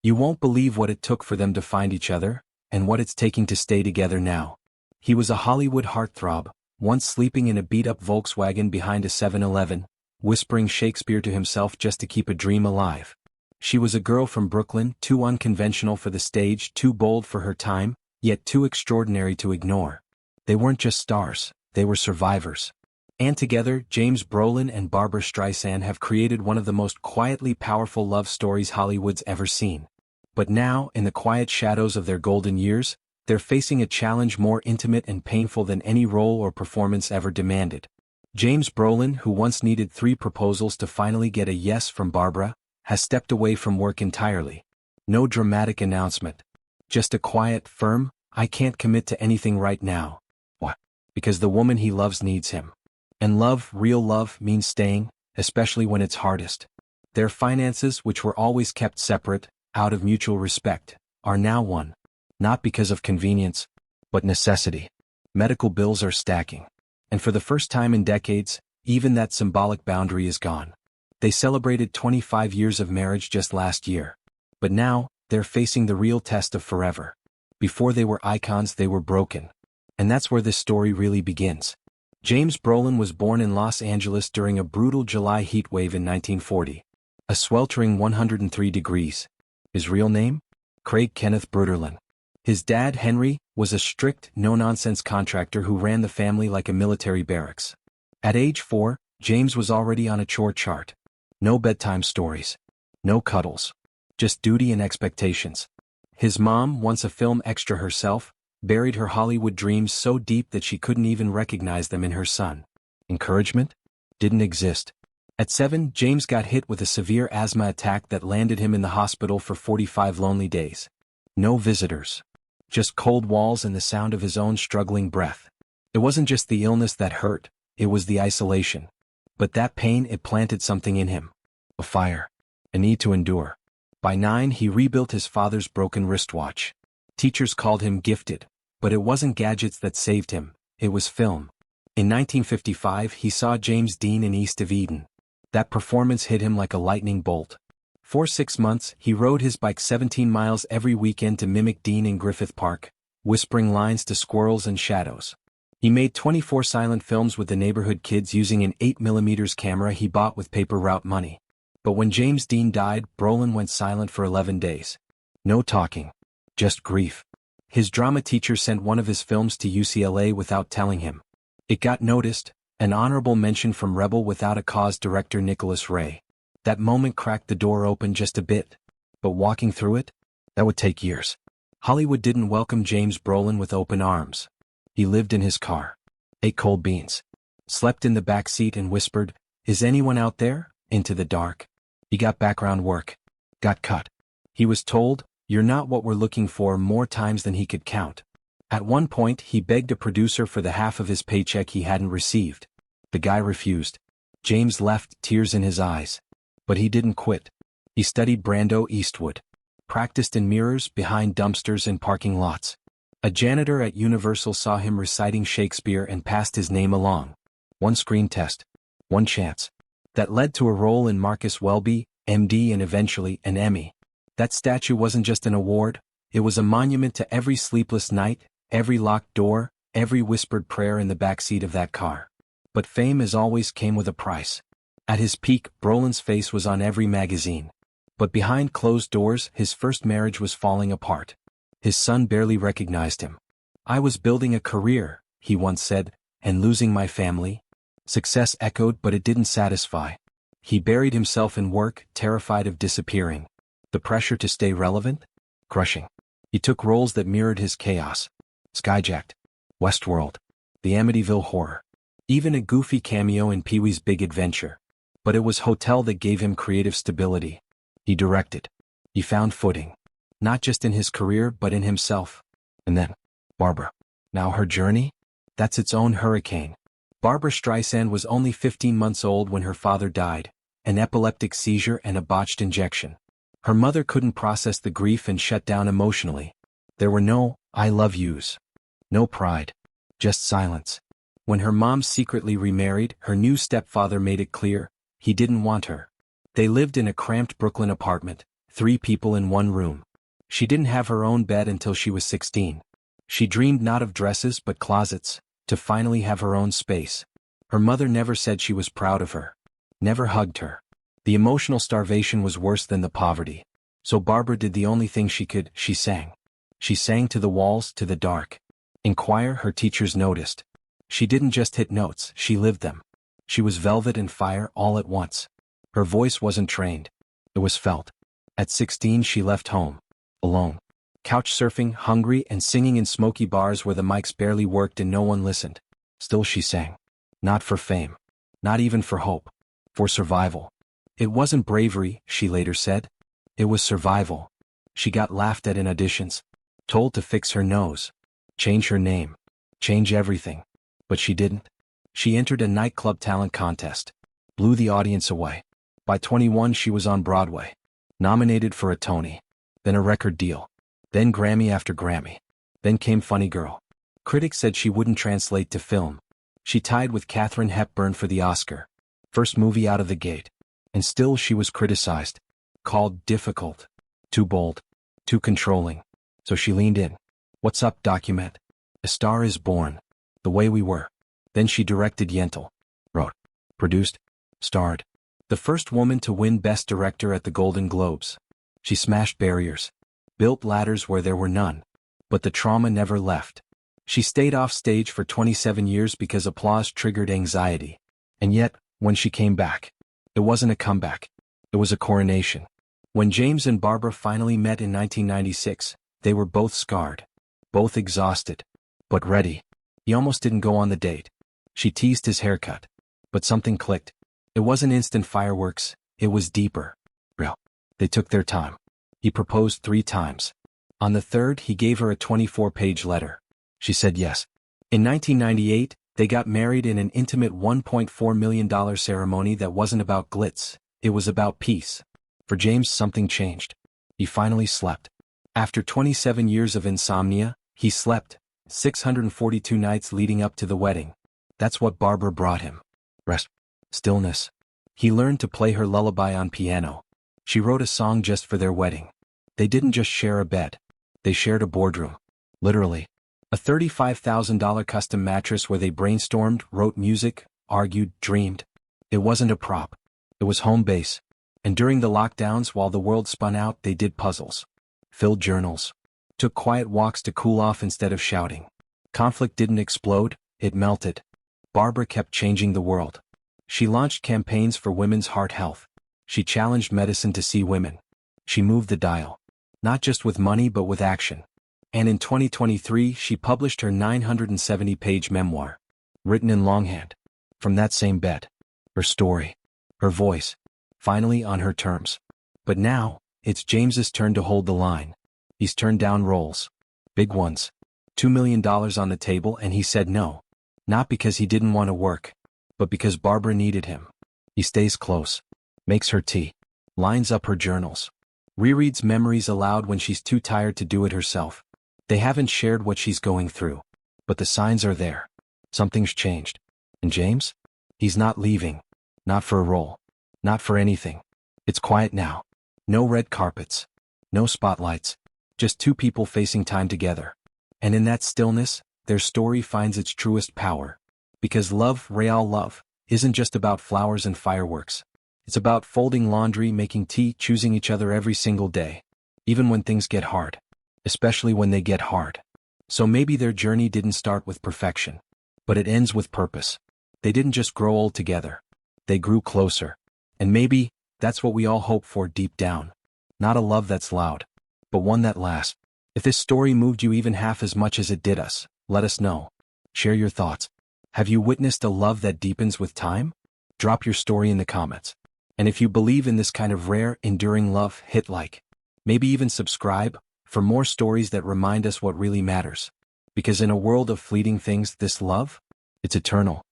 You won't believe what it took for them to find each other, and what it's taking to stay together now. He was a Hollywood heartthrob, once sleeping in a beat-up Volkswagen behind a 7-Eleven, whispering Shakespeare to himself just to keep a dream alive. She was a girl from Brooklyn, too unconventional for the stage, too bold for her time, yet too extraordinary to ignore. They weren't just stars, they were survivors. And together, James Brolin and Barbra Streisand have created one of the most quietly powerful love stories Hollywood's ever seen. But now, in the quiet shadows of their golden years, they're facing a challenge more intimate and painful than any role or performance ever demanded. James Brolin, who once needed 3 proposals to finally get a yes from Barbra, has stepped away from work entirely. No dramatic announcement. Just a quiet, firm, "I can't commit to anything right now." Why? Because the woman he loves needs him. And love, real love, means staying, especially when it's hardest. Their finances, which were always kept separate, out of mutual respect, are now one. Not because of convenience, but necessity. Medical bills are stacking. And for the first time in decades, even that symbolic boundary is gone. They celebrated 25 years of marriage just last year. But now, they're facing the real test of forever. Before they were icons, they were broken. And that's where this story really begins. James Brolin was born in Los Angeles during a brutal July heat wave in 1940. A sweltering 103 degrees. His real name? Craig Kenneth Brolin. His dad, Henry, was a strict, no-nonsense contractor who ran the family like a military barracks. At age 4, James was already on a chore chart. No bedtime stories. No cuddles. Just duty and expectations. His mom, once a film extra herself, buried her Hollywood dreams so deep that she couldn't even recognize them in her son. Encouragement? Didn't exist. At 7, James got hit with a severe asthma attack that landed him in the hospital for 45 lonely days. No visitors. Just cold walls and the sound of his own struggling breath. It wasn't just the illness that hurt, it was the isolation. But that pain, it planted something in him. A fire. A need to endure. By 9, he rebuilt his father's broken wristwatch. Teachers called him gifted, but it wasn't gadgets that saved him, it was film. In 1955, he saw James Dean in East of Eden. That performance hit him like a lightning bolt. For 6 months, he rode his bike 17 miles every weekend to mimic Dean in Griffith Park, whispering lines to squirrels and shadows. He made 24 silent films with the neighborhood kids using an 8mm camera he bought with paper route money. But when James Dean died, Brolin went silent for 11 days. No talking. Just grief. His drama teacher sent one of his films to UCLA without telling him. It got noticed, an honorable mention from Rebel Without a Cause director Nicholas Ray. That moment cracked the door open just a bit. But walking through it? That would take years. Hollywood didn't welcome James Brolin with open arms. He lived in his car. Ate cold beans. Slept in the back seat and whispered, "Is anyone out there?" into the dark. He got background work. Got cut. He was told, "You're not what we're looking for," more times than he could count. At one point, he begged a producer for the half of his paycheck he hadn't received. The guy refused. James left, tears in his eyes. But he didn't quit. He studied Brando Eastwood. Practiced in mirrors, behind dumpsters and parking lots. A janitor at Universal saw him reciting Shakespeare and passed his name along. One screen test. One chance. That led to a role in Marcus Welby, MD, and eventually an Emmy. That statue wasn't just an award, it was a monument to every sleepless night, every locked door, every whispered prayer in the backseat of that car. But fame, as always, came with a price. At his peak, Brolin's face was on every magazine. But behind closed doors, his first marriage was falling apart. His son barely recognized him. "I was building a career," he once said, "and losing my family." Success echoed, but it didn't satisfy. He buried himself in work, terrified of disappearing. The pressure to stay relevant? Crushing. He took roles that mirrored his chaos. Skyjacked. Westworld. The Amityville Horror. Even a goofy cameo in Pee-wee's Big Adventure. But it was Hotel that gave him creative stability. He directed. He found footing. Not just in his career, but in himself. And then, Barbra. Now her journey? That's its own hurricane. Barbra Streisand was only 15 months old when her father died, an epileptic seizure and a botched injection. Her mother couldn't process the grief and shut down emotionally. There were no "I love yous." No pride. Just silence. When her mom secretly remarried, her new stepfather made it clear, he didn't want her. They lived in a cramped Brooklyn apartment, 3 people in one room. She didn't have her own bed until she was 16. She dreamed not of dresses but closets, to finally have her own space. Her mother never said she was proud of her. Never hugged her. The emotional starvation was worse than the poverty. So Barbra did the only thing she could, she sang. She sang to the walls, to the dark. In choir, her teachers noticed. She didn't just hit notes, she lived them. She was velvet and fire all at once. Her voice wasn't trained. It was felt. At 16 she left home. Alone. Couch surfing, hungry, and singing in smoky bars where the mics barely worked and no one listened. Still she sang. Not for fame. Not even for hope. For survival. It wasn't bravery, she later said. It was survival. She got laughed at in auditions. Told to fix her nose. Change her name. Change everything. But she didn't. She entered a nightclub talent contest. Blew the audience away. By 21 she was on Broadway. Nominated for a Tony. Then a record deal. Then Grammy after Grammy. Then came Funny Girl. Critics said she wouldn't translate to film. She tied with Katharine Hepburn for the Oscar. First movie out of the gate. And still she was criticized. Called difficult. Too bold. Too controlling. So she leaned in. What's up, document? A Star is Born. The Way We Were. Then she directed Yentl. Wrote. Produced. Starred. The first woman to win Best Director at the Golden Globes. She smashed barriers. Built ladders where there were none. But the trauma never left. She stayed off stage for 27 years because applause triggered anxiety. And yet, when she came back, it wasn't a comeback. It was a coronation. When James and Barbra finally met in 1996, they were both scarred. Both exhausted. But ready. He almost didn't go on the date. She teased his haircut. But something clicked. It wasn't instant fireworks, it was deeper. Real. They took their time. He proposed 3 times. On the 3rd, he gave her a 24-page letter. She said yes. In 1998, they got married in an intimate $1.4 million ceremony that wasn't about glitz, it was about peace. For James, something changed. He finally slept. After 27 years of insomnia, he slept 642 nights leading up to the wedding. That's what Barbra brought him. Rest. Stillness. He learned to play her lullaby on piano. She wrote a song just for their wedding. They didn't just share a bed. They shared a boardroom. Literally. A $35,000 custom mattress where they brainstormed, wrote music, argued, dreamed. It wasn't a prop. It was home base. And during the lockdowns while the world spun out, they did puzzles. Filled journals. Took quiet walks to cool off instead of shouting. Conflict didn't explode, it melted. Barbra kept changing the world. She launched campaigns for women's heart health. She challenged medicine to see women. She moved the dial. Not just with money but with action. And in 2023 she published her 970-page memoir. Written in longhand. From that same bed. Her story. Her voice. Finally on her terms. But now, it's James's turn to hold the line. He's turned down roles. Big ones. $2 million on the table and he said no. Not because he didn't want to work. But because Barbra needed him. He stays close. Makes her tea. Lines up her journals. Rereads memories aloud when she's too tired to do it herself. They haven't shared what she's going through. But the signs are there. Something's changed. And James? He's not leaving. Not for a role. Not for anything. It's quiet now. No red carpets. No spotlights. Just 2 people facing time together. And in that stillness, their story finds its truest power. Because love, real love, isn't just about flowers and fireworks. It's about folding laundry, making tea, choosing each other every single day. Even when things get hard. Especially when they get hard. So maybe their journey didn't start with perfection. But it ends with purpose. They didn't just grow old together. They grew closer. And maybe, that's what we all hope for deep down. Not a love that's loud. But one that lasts. If this story moved you even half as much as it did us, let us know. Share your thoughts. Have you witnessed a love that deepens with time? Drop your story in the comments. And if you believe in this kind of rare, enduring love, hit like. Maybe even subscribe, for more stories that remind us what really matters. Because in a world of fleeting things, this love? It's eternal.